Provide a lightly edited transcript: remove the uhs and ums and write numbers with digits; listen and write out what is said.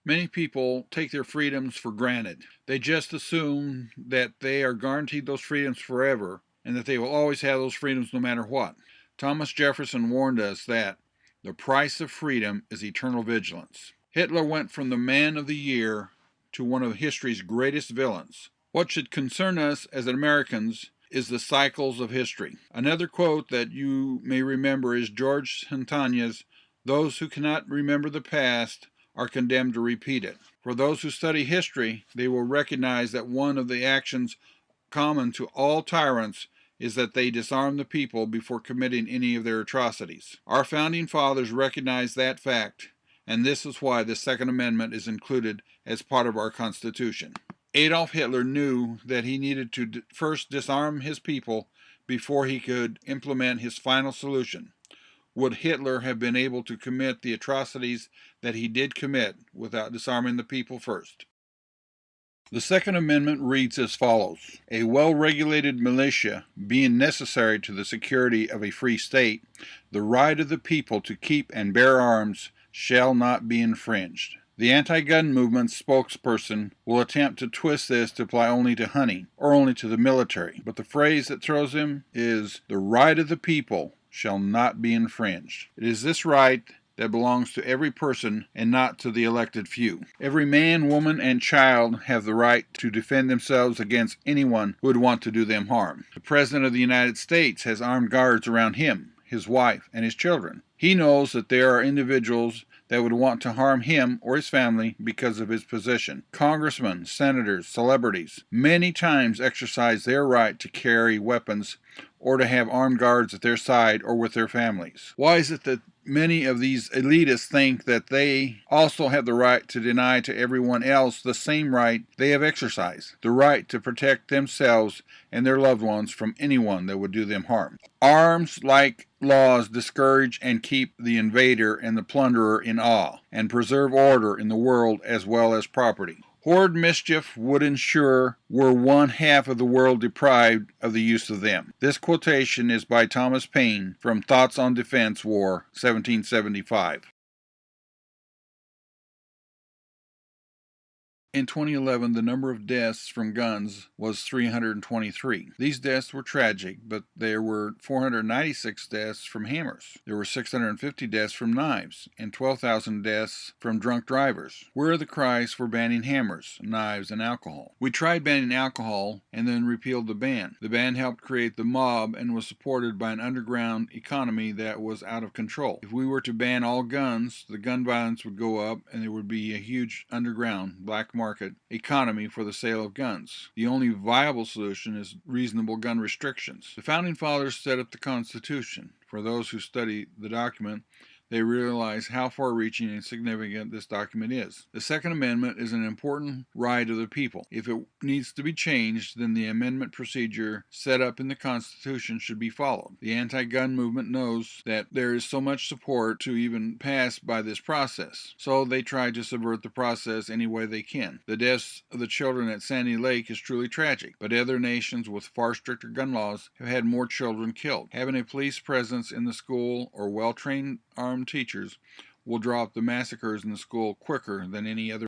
Many people take their freedoms for granted. They just assume that they are guaranteed those freedoms forever and that they will always have those freedoms no matter what. Thomas Jefferson warned us that the price of freedom is eternal vigilance. Hitler went from the man of the year to one of history's greatest villains. What should concern us as Americans is the cycles of history. Another quote that you may remember is George Santayana's, "Those who cannot remember the past are condemned to repeat it." For those who study history, they will recognize that one of the actions common to all tyrants is that they disarm the people before committing any of their atrocities. Our founding fathers recognized that fact, and this is why the Second Amendment is included as part of our Constitution. Adolf Hitler knew that he needed to first disarm his people before he could implement his final solution. Would Hitler have been able to commit the atrocities that he did commit without disarming the people first? The Second Amendment reads as follows: "A well-regulated militia being necessary to the security of a free state, the right of the people to keep and bear arms shall not be infringed." The anti-gun movement's spokesperson will attempt to twist this to apply only to hunting, or only to the military, but the phrase that throws him is, "the right of the people shall not be infringed." It is this right that belongs to every person and not to the elected few. Every man, woman, and child have the right to defend themselves against anyone who would want to do them harm. The President of the United States has armed guards around him, his wife, and his children. He knows that there are individuals that would want to harm him or his family because of his position. Congressmen, senators, celebrities many times exercise their right to carry weapons or to have armed guards at their side or with their families. Why is it that many of these elitists think that they also have the right to deny to everyone else the same right they have exercised, the right to protect themselves and their loved ones from anyone that would do them harm? Arms, like laws, discourage and keep the invader and the plunderer in awe, and preserve order in the world as well as property. Horde mischief would ensure were one half of the world deprived of the use of them. This quotation is by Thomas Paine from Thoughts on Defense War, 1775. In 2011, the number of deaths from guns was 323. These deaths were tragic, but there were 496 deaths from hammers. There were 650 deaths from knives, and 12,000 deaths from drunk drivers. Where are the cries for banning hammers, knives, and alcohol? We tried banning alcohol and then repealed the ban. The ban helped create the mob and was supported by an underground economy that was out of control. If we were to ban all guns, the gun violence would go up and there would be a huge underground black market economy for the sale of guns. The only viable solution is reasonable gun restrictions. The Founding Fathers set up the Constitution. For those who study the document, they realize how far-reaching and significant this document is. The Second Amendment is an important right of the people. If it needs to be changed, then the amendment procedure set up in the Constitution should be followed. The anti-gun movement knows that there is so much support to even pass by this process, so they try to subvert the process any way they can. The deaths of the children at Sandy Lake is truly tragic, but other nations with far stricter gun laws have had more children killed. Having a police presence in the school or well-trained armed teachers will drop the massacres in the school quicker than any other